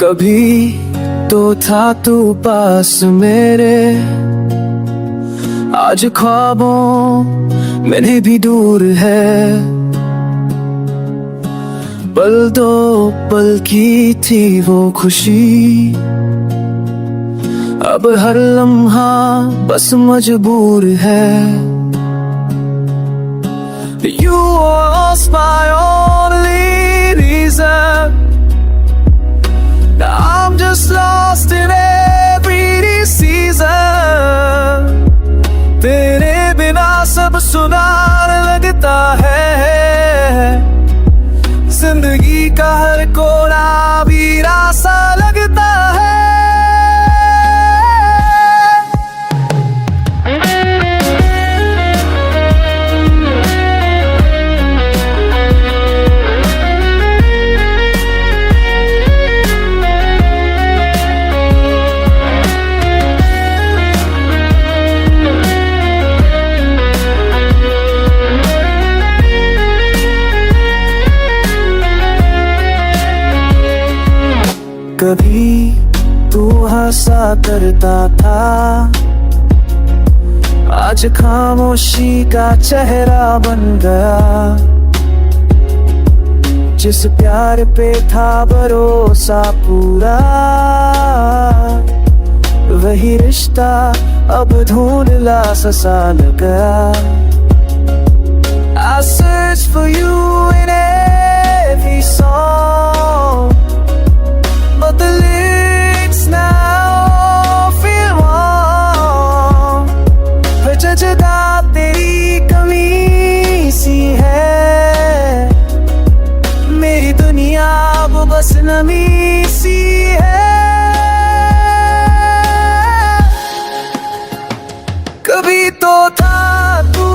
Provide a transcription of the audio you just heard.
कभी तो था तू पास मेरे, आज ख्वाबों में भी दूर है। पल दो पल की थी वो खुशी, अब हर लम्हा बस मजबूर है। You was my only reason, now I'm just lost in every season. तेरे बिना सब सुनार लगता है, जिंदगी का हर कोना वीरा सा लगता है। कभी तू हंसा करता था, आज खामोशी का चेहरा बन गया। जिस प्यार पे था भरोसा पूरा, वही रिश्ता अब धुंधला सा लग गया। I search for you in every song, but the lyrics now feel wrong. हर जगह तेरी कमी सी है, मेरी दुनिया वो बस नमी सी है। कभी तो था तू